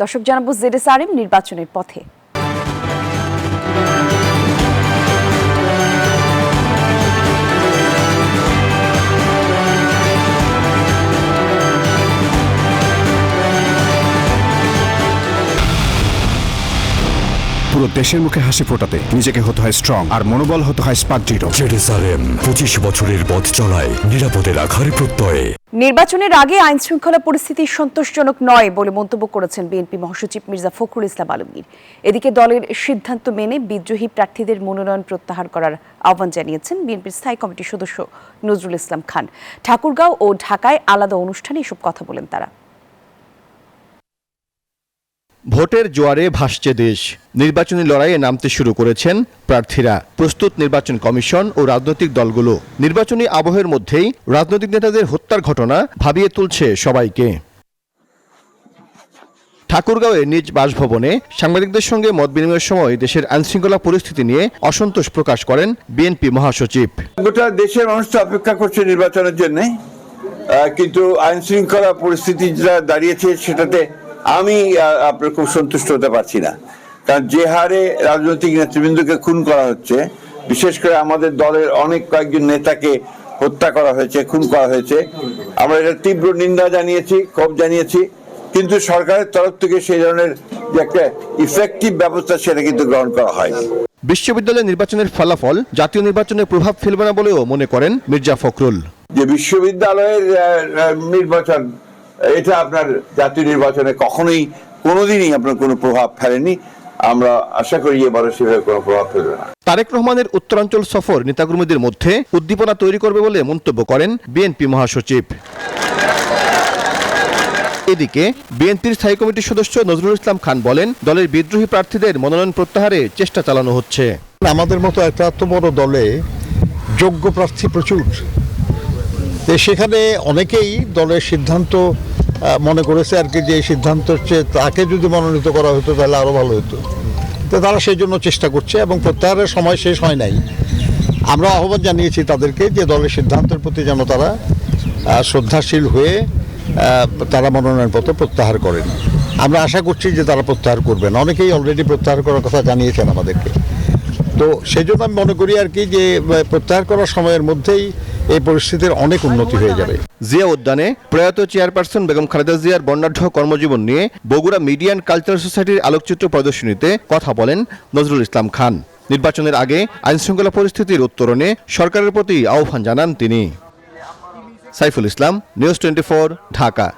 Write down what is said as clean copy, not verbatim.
দর্শক জানাবো জেডএসআরএম নির্বাচনের পথে। পুরো দেশের মুখে হাসি ফোটাতে নিজেকে হতে হয় স্ট্রং আর মনোবল হতে হয় স্পার্ক জিরো। জেডএসআরএম 25 বছরের পথ চলায় নিরাপদে রাখার প্রত্যয়ে। নির্বাচনের আগে আইন শৃঙ্খলা পরিস্থিতি সন্তোষজনক নয় বলে মন্তব্য করেছেন বিএনপি মহাসচিব মির্জা ফখরুল ইসলাম আলমগীর। এদিকে দলের সিদ্ধান্ত মেনে বিদ্রোহী প্রার্থীদের মনোনয়ন প্রত্যাহার করার আহ্বান জানিয়েছেন বিএনপির স্থায়ী কমিটির সদস্য নজরুল ইসলাম খান। ঠাকুরগাঁও ও ঢাকায় আলাদা অনুষ্ঠানে এসব কথা বলেন তারা। ভোটের জোয়ারে ভাসছে দেশ। নির্বাচনী লড়াইয়ে নামতে শুরু করেছেন প্রার্থীরা। প্রস্তুত নির্বাচন কমিশন ও রাজনৈতিক দলগুলো। নির্বাচনী আবহের মধ্যেই রাজনৈতিক নেতাদের হত্যার ঘটনা ভাবিয়ে তুলছে সবাইকে। ঠাকুরগাঁওয়ে নিজ বাসভবনে সাংবাদিকদের সঙ্গে মত বিনিময়ের সময় দেশের আইনশৃঙ্খলা পরিস্থিতি নিয়ে অসন্তোষ প্রকাশ করেন বিএনপি মহাসচিব। গোটা দেশের মানুষ তো অপেক্ষা করছে নির্বাচনের জন্য, কিন্তু আইনশৃঙ্খলা পরিস্থিতি যা দাঁড়িয়েছে সেটাতে আমি আপনার খুব সন্তুষ্ট হতে পারছি না। কারণ যে হারে রাজনৈতিক নেতৃবৃন্দকে খুন করা হচ্ছে, বিশেষ করে আমাদের দলের অনেক কয়েকজন নেতাকে হত্যা করা হয়েছে, খুন করা হয়েছে, আমরা এটা তীব্র নিন্দা জানিয়েছি, ক্ষোভ জানিয়েছি, কিন্তু সরকারের তরফ থেকে সেই ধরনের যে একটা ইফেক্টিভ ব্যবস্থা সেটা কিন্তু গ্রহণ করা হয়নি। বিশ্ববিদ্যালয় নির্বাচনের ফলাফল জাতীয় নির্বাচনে প্রভাব ফেলবে না বলেও মনে করেন মির্জা ফখরুল। যে বিশ্ববিদ্যালয়ের নির্বাচন, এটা আপনার জাতীয় নির্বাচনে কখনোই কোনোদিনই আপনার কোনো প্রভাব ফেলেনি। আমরা আশা করি এবারে সেভাবে কোনো প্রভাব ফেলবে না। তারেক রহমানের উত্তরাঞ্চল সফর নেতাকর্মীদের মধ্যে উদ্দীপনা তৈরি করবে বলে মন্তব্য করেন বিএনপি মহাসচিব। এদিকে বিএনপির স্থায়ী কমিটির সদস্য নজরুল ইসলাম খান বলেন, দলের বিদ্রোহী প্রার্থীদের মনোনয়ন প্রত্যাহারে চেষ্টা চালানো হচ্ছে। আমাদের মতো একটা এত বড় দলে যোগ্য প্রার্থী প্রচুর, সেখানে অনেকেই দলের সিদ্ধান্ত মনে করেছে আর কি, যে সিদ্ধান্ত হচ্ছে তাকে যদি মনোনীত করা হতো তাহলে আরও ভালো হতো। তো তারা সেই জন্য চেষ্টা করছে এবং প্রত্যাহারের সময় শেষ হয় নাই। আমরা আহ্বান জানিয়েছি তাদেরকে যে দলের সিদ্ধান্তের প্রতি যেন তারা শ্রদ্ধাশীল হয়ে তারা মনোনয়নপত্র প্রত্যাহার করেন। আমরা আশা করছি যে তারা প্রত্যাহার করবেন। অনেকেই অলরেডি প্রত্যাহার করার কথা জানিয়েছেন আমাদেরকে। তো সেই জন্য আমি মনে করি আর কি যে প্রত্যাহার করার সময়ের মধ্যেই এই পরিস্থিতির অনেক উন্নতি হয়ে যাবে। জিয়া উদ্যানে প্রয়াত চেয়ারপারসন বেগম খালেদা জিয়ার বর্ণাঢ্য কর্মজীবন নিয়ে বগুড়া মিডিয়া অ্যান্ড কালচারাল সোসাইটির আলোকচিত্র প্রদর্শনীতে কথা বলেন নজরুল ইসলাম খান। নির্বাচনের আগে আইনশৃঙ্খলা পরিস্থিতির উত্তরণে সরকারের প্রতি আহ্বান জানান তিনি। সাইফুল ইসলাম, নিউজ 24, ঢাকা।